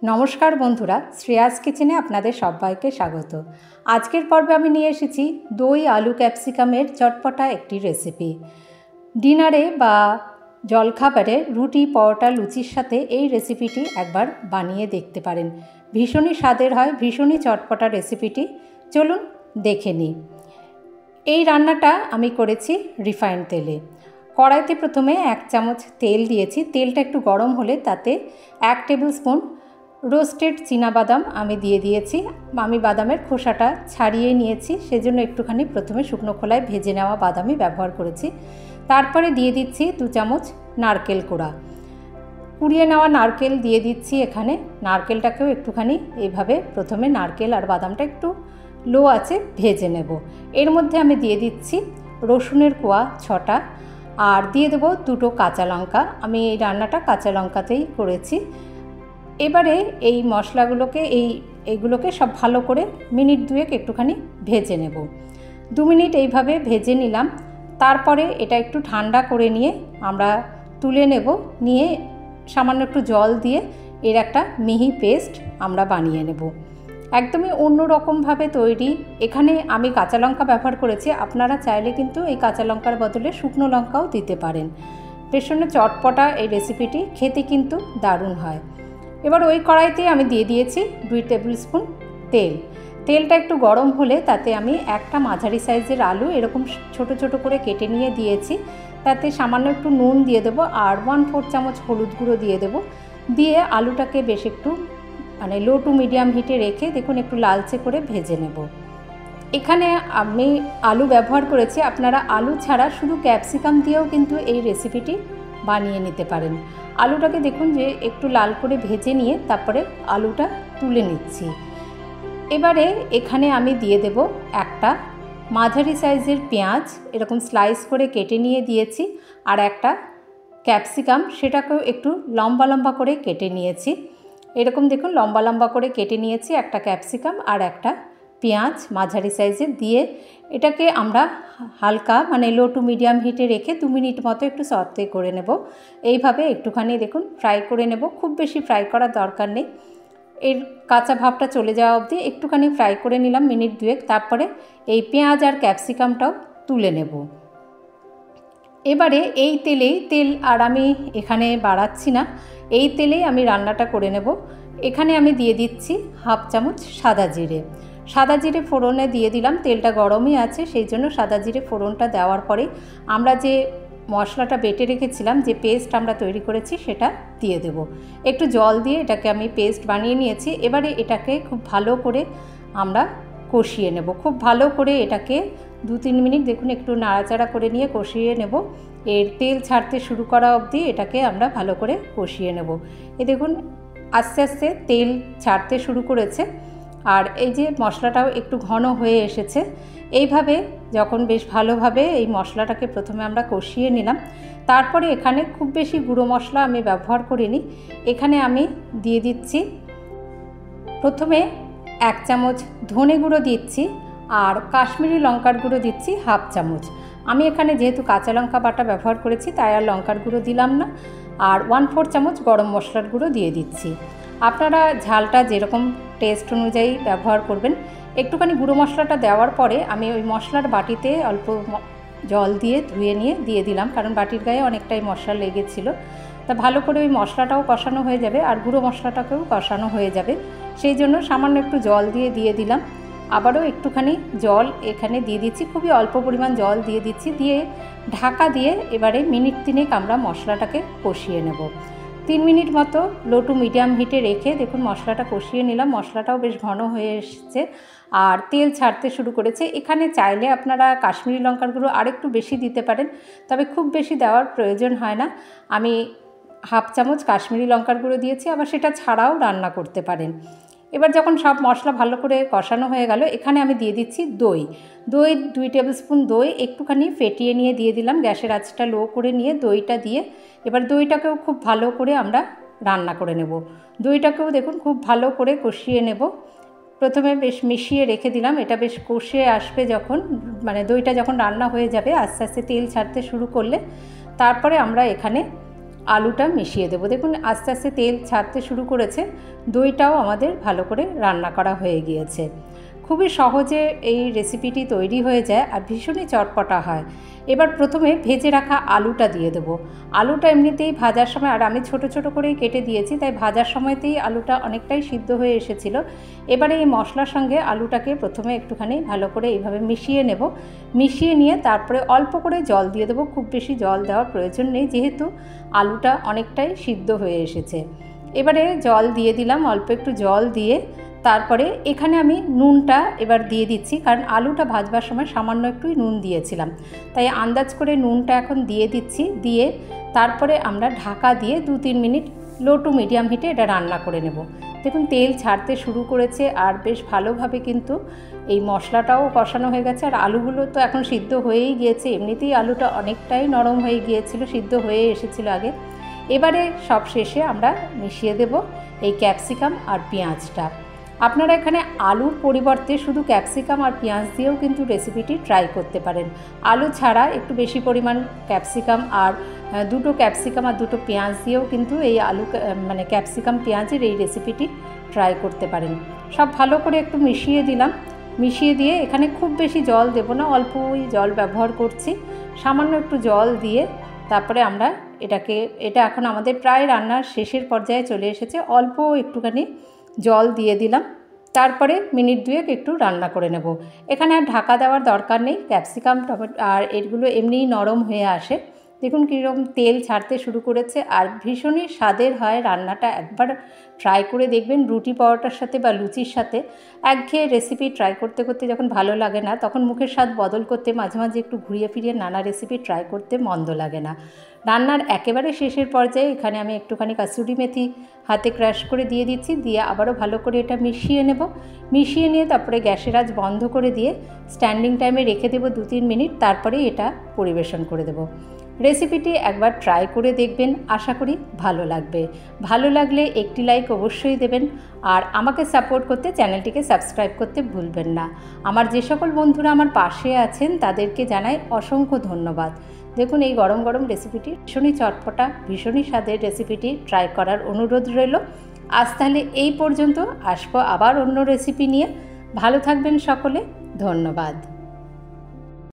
নমস্কার বন্ধুরা, শ্রেয়াস কিচেনে আপনাদের সবাইকে স্বাগত। আজকের পর্বে আমি নিয়ে এসেছি দই আলু ক্যাপসিকামের চটপটা একটি রেসিপি। ডিনারে বা জলখাবারে রুটি, পরোটা, লুচির সাথে এই রেসিপিটি একবার বানিয়ে দেখতে পারেন। ভীষণই স্বাদের হয়, ভীষণই চটপটা রেসিপিটি। চলুন দেখে নিই। এই রান্নাটা আমি করেছি রিফাইন্ড তেলে। কড়াইতে প্রথমে 1 চামচ তেল দিয়েছি। তেলটা একটু গরম হলে তাতে 1 টেবিল স্পুন রোস্টেড চীনাবাদাম আমি দিয়ে দিয়েছি। আমি বাদামের খোসাটা ছাড়িয়ে নিয়েছি, সেজন্য একটুখানি প্রথমে শুকনো খোলায় ভেজে নেওয়া বাদামই ব্যবহার করেছি। তারপরে দিয়ে দিচ্ছি 2 চামচ নারকেল কোড়া। কুড়িয়ে নেওয়া নারকেল দিয়ে দিচ্ছি এখানে। নারকেলটাকেও একটুখানি এইভাবে প্রথমে নারকেল আর বাদামটা একটু লো আছে ভেজে নেব। এর মধ্যে আমি দিয়ে দিচ্ছি রসুনের কোয়া 6টা, আর দিয়ে দেবো 2টো কাঁচা লঙ্কা। আমি এই রান্নাটা কাঁচা লঙ্কাতেই করেছি। এবারে এই মশলাগুলোকে এইগুলোকে সব ভালো করে মিনিট 2 একটুখানি ভেজে নেব। 2 মিনিট এইভাবে ভেজে নিলাম। তারপরে এটা একটু ঠান্ডা করে নিয়ে আমরা তুলে নেব। নিয়ে সামান্য একটু জল দিয়ে এর একটা মিহি পেস্ট আমরা বানিয়ে নেব। একদমই অন্য রকমভাবে তৈরি। এখানে আমি কাঁচা লঙ্কা ব্যবহার করেছি, আপনারা চাইলে কিন্তু এই কাঁচা লঙ্কার বদলে শুকনো লঙ্কাও দিতে পারেন। ভীষণ চটপটা এই রেসিপিটি, খেতে কিন্তু দারুণ হয়। এবার ওই কড়াইতে আমি দিয়ে দিয়েছি 2 টেবিল স্পুন তেল। তেলটা একটু গরম হলে তাতে আমি একটা মাঝারি সাইজের আলু এরকম ছোট ছোট করে কেটে নিয়ে দিয়েছি। তাতে সামান্য একটু নুন দিয়ে দেবো আর 1/4 চামচ হলুদ গুঁড়ো দিয়ে দেবো। দিয়ে আলুটাকে বেশ একটু লো টু মিডিয়াম হিটে রেখে দেখুন একটু লালচে করে ভেজে নেব। এখানে আমি আলু ব্যবহার করেছি, আপনারা আলু ছাড়া শুধু ক্যাপসিকাম দিয়েও কিন্তু এই রেসিপিটি বানিয়ে নিতে পারেন। আলুটাকে দেখুন যে একটু লাল করে ভেজে নিয়ে তারপরে আলুটা তুলে নিচ্ছি। এবারে এখানে আমি দিয়ে দেব একটা মাঝারি সাইজের পেঁয়াজ এরকম স্লাইস করে কেটে নিয়ে দিয়েছি, আর একটা ক্যাপসিকাম সেটাকেও একটু লম্বা লম্বা করে কেটে নিয়েছি। এরকম দেখুন লম্বা লম্বা করে কেটে নিয়েছি একটা ক্যাপসিকাম আর একটা পেঁয়াজ মাঝারি সাইজের। দিয়ে এটাকে আমরা হালকা লো টু মিডিয়াম হিটে রেখে 2 মিনিট মতো একটু সতে করে নেব। এইভাবে একটুখানি দেখুন ফ্রাই করে নেব, খুব বেশি ফ্রাই করার দরকার নেই। এর কাঁচা ভাবটা চলে যাওয়া অবধি একটুখানি ফ্রাই করে নিলাম মিনিট 2। তারপরে এই পেঁয়াজ আর ক্যাপসিকামটাও তুলে নেব। এবারে এই তেল আর আমি এখানে বাড়াচ্ছি না, এই তেলেই আমি রান্নাটা করে নেব। এখানে আমি দিয়ে দিচ্ছি 1/2 চামচ সাদা জিরে। সাদা জিরে ফোড়নে দিয়ে দিলাম, তেলটা গরমই আছে সেই জন্য সাদা জিরে ফোড়নটা দেওয়ার পরে আমরা যে মশলাটা বেটে রেখেছিলাম, যে পেস্ট আমরা তৈরি করেছি সেটা দিয়ে দেব। একটু জল দিয়ে এটাকে আমি পেস্ট বানিয়ে নিয়েছি। এবারে এটাকে খুব ভালো করে আমরা কষিয়ে নেব। খুব ভালো করে এটাকে 2-3 মিনিট দেখুন একটু নাড়াচাড়া করে নিয়ে কষিয়ে নেব। এর তেল ছাড়তে শুরু করা অবধি এটাকে আমরা ভালো করে কষিয়ে নেব। দেখুন আস্তে আস্তে তেল ছাড়তে শুরু করেছে, আর এই যে মশলাটাও একটু ঘন হয়ে এসেছে। এইভাবে যখন বেশ ভালোভাবে এই মশলাটাকে প্রথমে আমরা কষিয়ে নিলাম, তারপরে এখানে খুব বেশি গুঁড়ো মশলা আমি ব্যবহার করিনি। এখানে আমি দিয়ে দিচ্ছি প্রথমে 1 চামচ ধনে গুঁড়ো দিচ্ছি, আর কাশ্মীরি লঙ্কার গুঁড়ো দিচ্ছি 1/2 চামচ। আমি এখানে যেহেতু কাঁচা লঙ্কা বাটা ব্যবহার করেছি তাই আর লঙ্কার গুঁড়ো দিলাম না। আর 1/4 চামচ গরম মশলার গুঁড়ো দিয়ে দিচ্ছি। আপনারা ঝালটা যেরকম টেস্ট অনুযায়ী ব্যবহার করবেন। একটুখানি গুঁড়ো মশলাটা দেওয়ার পরে আমি ওই মশলার বাটিতে অল্প জল দিয়ে ধুয়ে নিয়ে দিয়ে দিলাম, কারণ বাটির গায়ে অনেকটাই মশলা লেগেছিল। তা ভালো করে ওই মশলাটাও কষানো হয়ে যাবে আর গুঁড়ো মশলাটাকেও কষানো হয়ে যাবে, সেই জন্য সামান্য একটু জল দিয়ে দিলাম। আবারও একটুখানি জল এখানে দিয়ে দিচ্ছি, খুবই অল্প পরিমাণ জল দিয়ে দিচ্ছি। দিয়ে ঢাকা দিয়ে এবারে মিনিট 3 আমরা মশলাটাকে কষিয়ে নেব। 3 মিনিট মতো লো টু মিডিয়াম হিটে রেখে দেখুন মশলাটা কষিয়ে নিলাম। মশলাটাও বেশ ঘন হয়ে এসেছে আর তেল ছাড়তে শুরু করেছে। এখানে চাইলে আপনারা কাশ্মীরি লঙ্কার গুঁড়ো আরেকটু বেশি দিতে পারেন, তবে খুব বেশি দেওয়ার প্রয়োজন হয় না। আমি 1/2 চামচ কাশ্মীরি লঙ্কার গুঁড়ো দিয়েছি, আবার সেটা ছাড়াও রান্না করতে পারেন। এবার যখন সব মশলা ভালো করে কষানো হয়ে গেল, এখানে আমি দিয়ে দিচ্ছি দই। 2 টেবিল স্পুন দই একটুখানি ফেটিয়ে নিয়ে দিয়ে দিলাম। গ্যাসের আঁচটা লো করে নিয়ে দইটা দিয়ে এবার দইটাকেও খুব ভালো করে আমরা রান্না করে নেব। দইটাকেও দেখুন খুব ভালো করে কষিয়ে নেব। প্রথমে বেশ মিশিয়ে রেখে দিলাম, এটা বেশ কষে আসবে যখন দইটা যখন রান্না হয়ে যাবে আস্তে আস্তে তেল ছাড়তে শুরু করলে, তারপরে আমরা এখানে আলুটা মিশিয়ে দেবো। দেখুন আস্তে আস্তে তেল ছাড়তে শুরু করেছে, দইটাও আমাদের ভালো করে রান্না করা হয়ে গিয়েছে। খুবই সহজে এই রেসিপিটি তৈরি হয়ে যায় আর ভীষণই চটপটা হয়। এবার প্রথমে ভেজে রাখা আলুটা দিয়ে দেবো। আলুটা এমনিতেই ভাজার সময়, আর আমি ছোট ছোট করেই কেটে দিয়েছি, তাই ভাজার সময়তেই আলুটা অনেকটাই সিদ্ধ হয়ে এসেছিলো। এবারে এই মশলার সঙ্গে আলুটাকে প্রথমে একটুখানি ভালো করে এইভাবে মিশিয়ে নেব। মিশিয়ে নিয়ে তারপরে অল্প করে জল দিয়ে দেবো। খুব বেশি জল দেওয়ার প্রয়োজন নেই, যেহেতু আলুটা অনেকটাই সিদ্ধ হয়ে এসেছে। এবারে জল দিয়ে দিলাম, অল্প একটু জল দিয়ে তারপরে এখানে আমি নুনটা এবার দিয়ে দিচ্ছি, কারণ আলুটা ভাজবার সময় সামান্য একটু নুন দিয়েছিলাম, তাই আন্দাজ করে নুনটা এখন দিয়ে দিচ্ছি। দিয়ে তারপরে আমরা ঢাকা দিয়ে 2-3 মিনিট লো টু মিডিয়াম হিটে এটা রান্না করে নেব। দেখুন তেল ছাড়তে শুরু করেছে আর বেশ ভালোভাবে কিন্তু এই মশলাটাও কষানো হয়ে গেছে, আর আলুগুলো তো এখন সিদ্ধ হয়েই গিয়েছে। এমনিতেই আলুটা অনেকটাই নরম হয়ে গিয়েছিল, সিদ্ধ হয়ে এসেছিল আগে। এবারে সব শেষে আমরা মিশিয়ে দেব এই ক্যাপসিকাম আর পেঁয়াজটা। আপনারা এখানে আলুর পরিবর্তে শুধু ক্যাপসিকাম আর পেঁয়াজ দিয়েও কিন্তু রেসিপিটি ট্রাই করতে পারেন। আলু ছাড়া একটু বেশি পরিমাণ ক্যাপসিকাম আর 2টো ক্যাপসিকাম আর 2টো পেঁয়াজ দিয়েও কিন্তু এই ক্যাপসিকাম পেঁয়াজের এই রেসিপিটি ট্রাই করতে পারেন। সব ভালো করে একটু মিশিয়ে দিলাম। মিশিয়ে দিয়ে এখানে খুব বেশি জল দেব না, অল্পই জল ব্যবহার করছি। সামান্য একটু জল দিয়ে তারপরে আমরা এটা এখন আমাদের প্রায় রান্নার শেষের পর্যায়ে চলে এসেছে। অল্প একটুখানি জল দিয়ে দিলাম, তারপরে মিনিট 2 একটু রান্না করে নেব। এখানে আর ঢাকা দেওয়ার দরকার নেই, ক্যাপসিকাম টমেটো আর এগুলো এমনিই নরম হয়ে আসে। দেখুন কীরকম তেল ছাড়তে শুরু করেছে আর ভীষণই স্বাদের হয় রান্নাটা। একবার ট্রাই করে দেখবেন, রুটি পরোটার সাথে বা লুচির সাথে। একঘেয়ে রেসিপি ট্রাই করতে করতে যখন ভালো লাগে না, তখন মুখের স্বাদ বদল করতে মাঝে মাঝে একটু ঘুরিয়ে ফিরিয়ে নানা রেসিপি ট্রাই করতে মন্দ লাগে না। রান্নার একেবারে শেষের পর্যায়ে এখানে আমি একটুখানি কাসুরি মেথি হাতে ক্রাশ করে দিয়ে দিচ্ছি। দিয়ে আবারও ভালো করে এটা মিশিয়ে নেব। মিশিয়ে নিয়ে তারপরে গ্যাসের আঁচ বন্ধ করে দিয়ে স্ট্যান্ডিং টাইমে রেখে দেবো 2-3 মিনিট, তারপরে এটা পরিবেশন করে দেব। রেসিপিটি একবার ট্রাই করে দেখবেন, আশা করি ভালো লাগবে। ভালো লাগলে একটি লাইক অবশ্যই দেবেন, আর আমাকে সাপোর্ট করতে চ্যানেলটিকে সাবস্ক্রাইব করতে ভুলবেন না। আমার যে সকল বন্ধুরা আমার পাশে আছেন তাদেরকে জানাই অসংখ্য ধন্যবাদ। দেখুন এই গরম গরম রেসিপিটি ভীষণই চটপটা, ভীষণই স্বাদের রেসিপিটি ট্রাই করার অনুরোধ রইল। আজ তাহলে এই পর্যন্ত, আসবো আবার অন্য রেসিপি নিয়ে। ভালো থাকবেন সকলে, ধন্যবাদ।